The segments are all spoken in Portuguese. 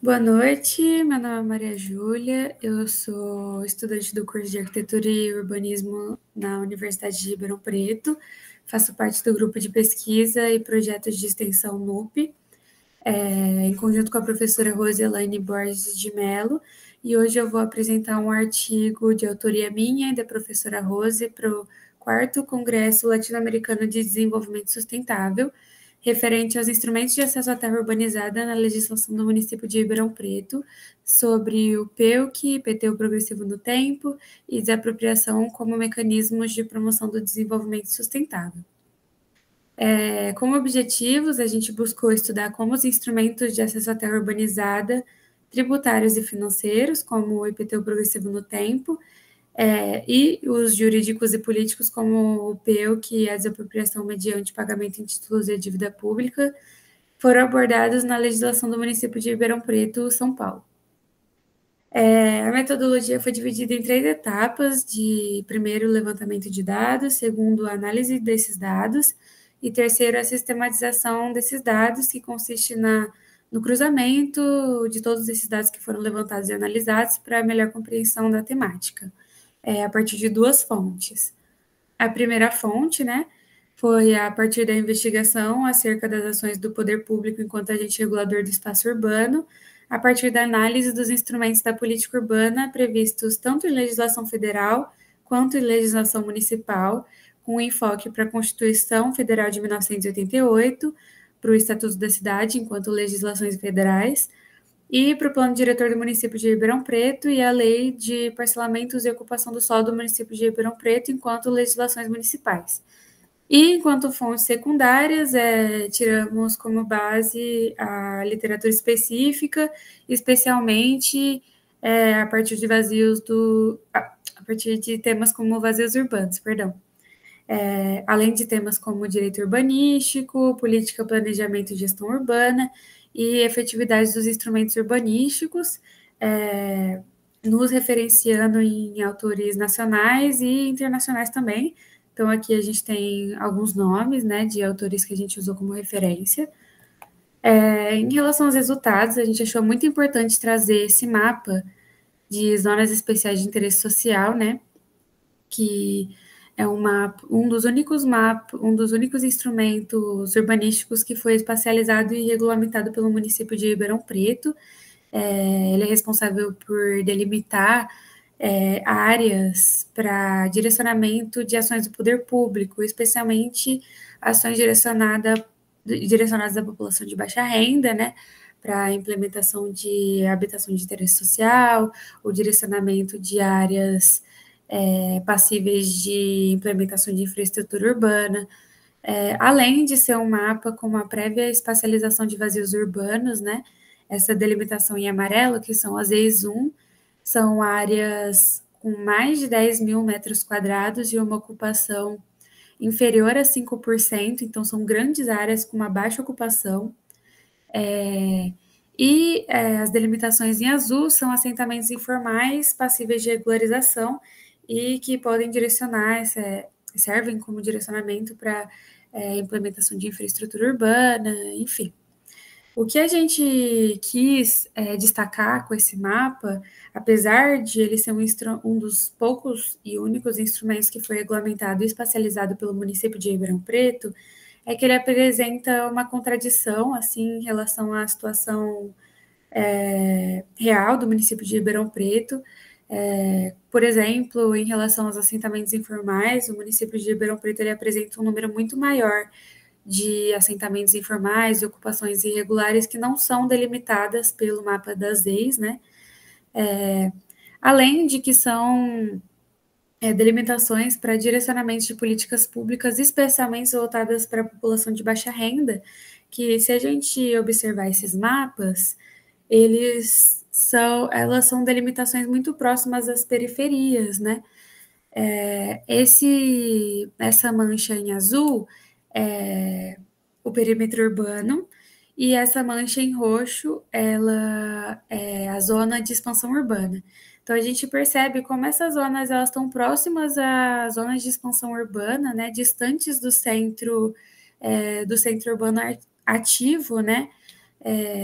Boa noite, meu nome é Maria Júlia, eu sou estudante do curso de Arquitetura e Urbanismo na Universidade de Ribeirão Preto, faço parte do grupo de pesquisa e projetos de extensão NUP, em conjunto com a professora Roselaine Borges de Mello, e hoje eu vou apresentar um artigo de autoria minha e da professora Rose para o 4º Congresso Latino-Americano de Desenvolvimento Sustentável, referente aos instrumentos de acesso à terra urbanizada na legislação do município de Ribeirão Preto, sobre o PEUC, IPTU progressivo no tempo, e desapropriação como mecanismos de promoção do desenvolvimento sustentável. Como objetivos, a gente buscou estudar como os instrumentos de acesso à terra urbanizada, tributários e financeiros, como o IPTU progressivo no tempo, e os jurídicos e políticos, como o PEUC e a desapropriação mediante pagamento em títulos e dívida pública, foram abordados na legislação do município de Ribeirão Preto, São Paulo. A metodologia foi dividida em 3 etapas, de primeiro, levantamento de dados, segundo, análise desses dados, e terceiro, a sistematização desses dados, que consiste no cruzamento de todos esses dados que foram levantados e analisados para a melhor compreensão da temática, a partir de 2 fontes. A primeira fonte, né, foi a partir da investigação acerca das ações do poder público enquanto agente regulador do espaço urbano, a partir da análise dos instrumentos da política urbana previstos tanto em legislação federal quanto em legislação municipal, com enfoque para a Constituição Federal de 1988, para o Estatuto da Cidade, enquanto legislações federais, e para o Plano Diretor do município de Ribeirão Preto e a Lei de Parcelamentos e Ocupação do Solo do município de Ribeirão Preto, enquanto legislações municipais. E, enquanto fontes secundárias, tiramos como base a literatura específica, especialmente a partir de a partir de temas como vazios urbanos, perdão. Além de temas como direito urbanístico, política, planejamento e gestão urbana e efetividade dos instrumentos urbanísticos, nos referenciando em autores nacionais e internacionais também. Então, aqui a gente tem alguns nomes, né, de autores que a gente usou como referência. Em relação aos resultados, a gente achou muito importante trazer esse mapa de zonas especiais de interesse social, né, que é um dos únicos instrumentos urbanísticos que foi espacializado e regulamentado pelo município de Ribeirão Preto. Ele é responsável por delimitar áreas para direcionamento de ações do poder público, especialmente ações direcionadas à população de baixa renda, né, para a implementação de habitação de interesse social, o direcionamento de áreas passíveis de implementação de infraestrutura urbana, além de ser um mapa com uma prévia espacialização de vazios urbanos, né? Essa delimitação em amarelo, que são as EIS 1, são áreas com mais de 10 mil metros quadrados e uma ocupação inferior a 5%, então são grandes áreas com uma baixa ocupação. As delimitações em azul são assentamentos informais passíveis de regularização e que podem servem como direcionamento para implementação de infraestrutura urbana, enfim. O que a gente quis destacar com esse mapa, apesar de ele ser um dos poucos e únicos instrumentos que foi regulamentado e espacializado pelo município de Ribeirão Preto, é que ele apresenta uma contradição assim, em relação à situação real do município de Ribeirão Preto. Por exemplo, em relação aos assentamentos informais, o município de Ribeirão Preto ele apresenta um número muito maior de assentamentos informais e ocupações irregulares que não são delimitadas pelo mapa das EIs, né? Além de que são delimitações para direcionamento de políticas públicas, especialmente voltadas para a população de baixa renda, que se a gente observar esses mapas, elas são delimitações muito próximas às periferias, né? Essa mancha em azul é o perímetro urbano e essa mancha em roxo, ela é a zona de expansão urbana. Então, a gente percebe como essas zonas elas estão próximas às zonas de expansão urbana, né, distantes do centro urbano ativo, né,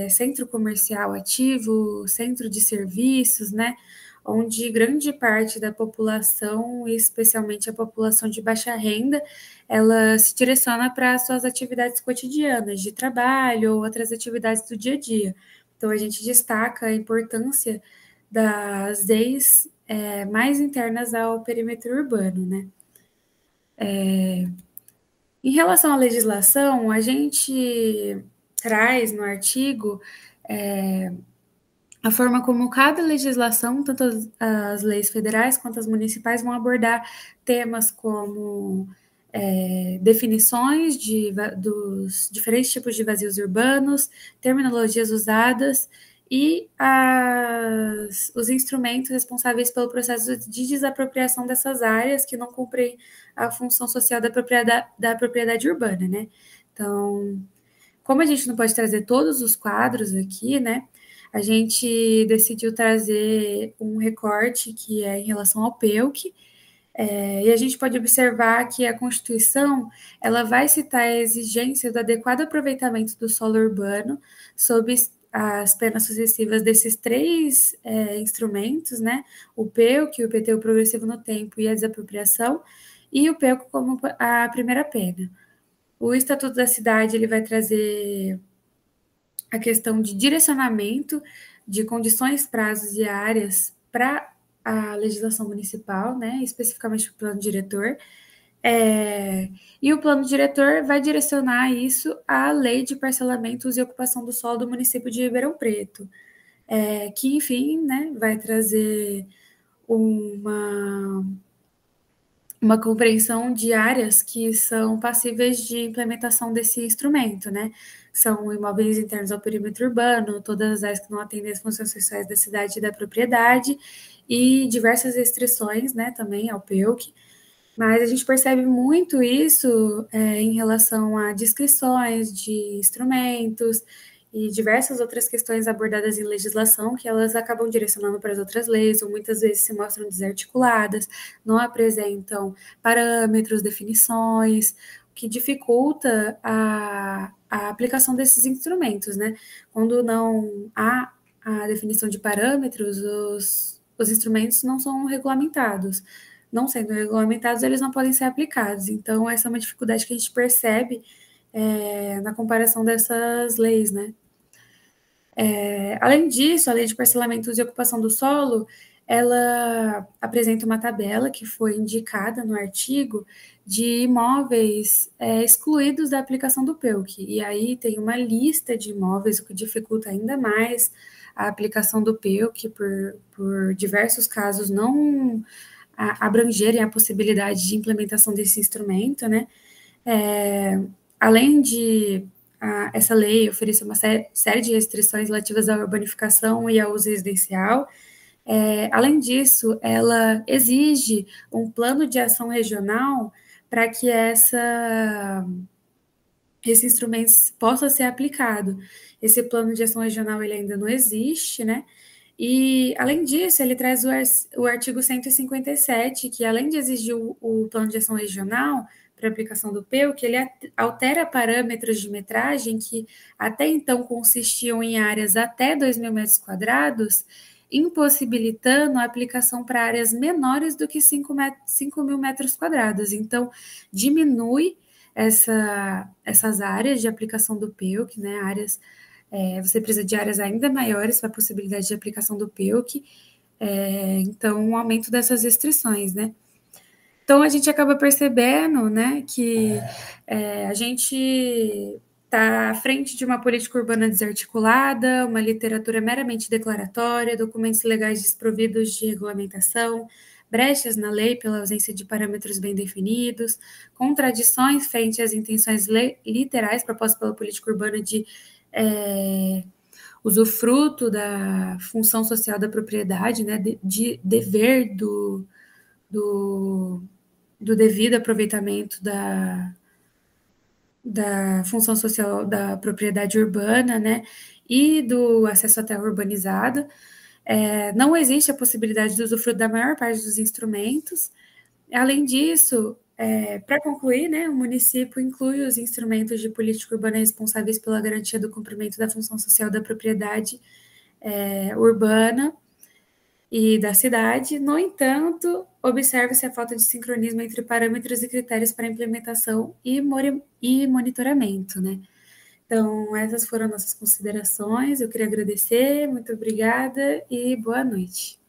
centro comercial ativo, centro de serviços, né? Onde grande parte da população, especialmente a população de baixa renda, ela se direciona para suas atividades cotidianas, de trabalho ou outras atividades do dia a dia. Então, a gente destaca a importância das leis mais internas ao perímetro urbano, né? Em relação à legislação, a gente traz no artigo a forma como cada legislação, tanto as leis federais quanto as municipais, vão abordar temas como definições dos diferentes tipos de vazios urbanos, terminologias usadas e os instrumentos responsáveis pelo processo de desapropriação dessas áreas que não cumprem a função social da propriedade urbana, né? Então, como a gente não pode trazer todos os quadros aqui, né? A gente decidiu trazer um recorte que é em relação ao PEUC, e a gente pode observar que a Constituição ela vai citar a exigência do adequado aproveitamento do solo urbano sob as penas sucessivas desses três instrumentos, né? O PEUC, o IPTU progressivo no tempo e a desapropriação, e o PEUC como a primeira pena. O Estatuto da Cidade ele vai trazer a questão de direcionamento de condições, prazos e áreas para a legislação municipal, né, especificamente o plano diretor. E o plano diretor vai direcionar isso à lei de parcelamentos e ocupação do solo do município de Ribeirão Preto, que, enfim, né, vai trazer uma compreensão de áreas que são passíveis de implementação desse instrumento, né? São imóveis internos ao perímetro urbano, todas as áreas que não atendem às funções sociais da cidade e da propriedade, e diversas restrições, né, também ao PEUC. Mas a gente percebe muito isso em relação a descrições de instrumentos e diversas outras questões abordadas em legislação que elas acabam direcionando para as outras leis, ou muitas vezes se mostram desarticuladas, não apresentam parâmetros, definições, o que dificulta a aplicação desses instrumentos, né? Quando não há a definição de parâmetros, os instrumentos não são regulamentados. Não sendo regulamentados, eles não podem ser aplicados. Então, essa é uma dificuldade que a gente percebe na comparação dessas leis, né? Além disso, a lei de parcelamentos e ocupação do solo, ela apresenta uma tabela que foi indicada no artigo de imóveis excluídos da aplicação do PEUC. E aí tem uma lista de imóveis, o que dificulta ainda mais a aplicação do PEUC por diversos casos não abrangerem a possibilidade de implementação desse instrumento, né? Além de essa lei oferecer uma série de restrições relativas à urbanificação e ao uso residencial, além disso, ela exige um plano de ação regional para que esse instrumento possa ser aplicado. Esse plano de ação regional ele ainda não existe, né? E, além disso, ele traz o artigo 157, que, além de exigir o plano de ação regional para aplicação do PEUC, ele altera parâmetros de metragem que até então consistiam em áreas até 2.000 metros quadrados, impossibilitando a aplicação para áreas menores do que 5.000 metros quadrados. Então, diminui essas áreas de aplicação do PEUC, né, áreas você precisa de áreas ainda maiores para a possibilidade de aplicação do PEUC, então um aumento dessas restrições, né? Então a gente acaba percebendo, né, que a gente está à frente de uma política urbana desarticulada, uma literatura meramente declaratória, documentos legais desprovidos de regulamentação, brechas na lei pela ausência de parâmetros bem definidos, contradições frente às intenções literais propostas pela política urbana de usufruto da função social da propriedade, né, de dever do devido aproveitamento da função social da propriedade urbana, né, e do acesso à terra urbanizada. Não existe a possibilidade de usufruto da maior parte dos instrumentos. Além disso, Para concluir, né, o município inclui os instrumentos de política urbana responsáveis pela garantia do cumprimento da função social da propriedade urbana e da cidade. No entanto, observa-se a falta de sincronismo entre parâmetros e critérios para implementação e monitoramento, né? Então, essas foram nossas considerações. Eu queria agradecer, muito obrigada e boa noite.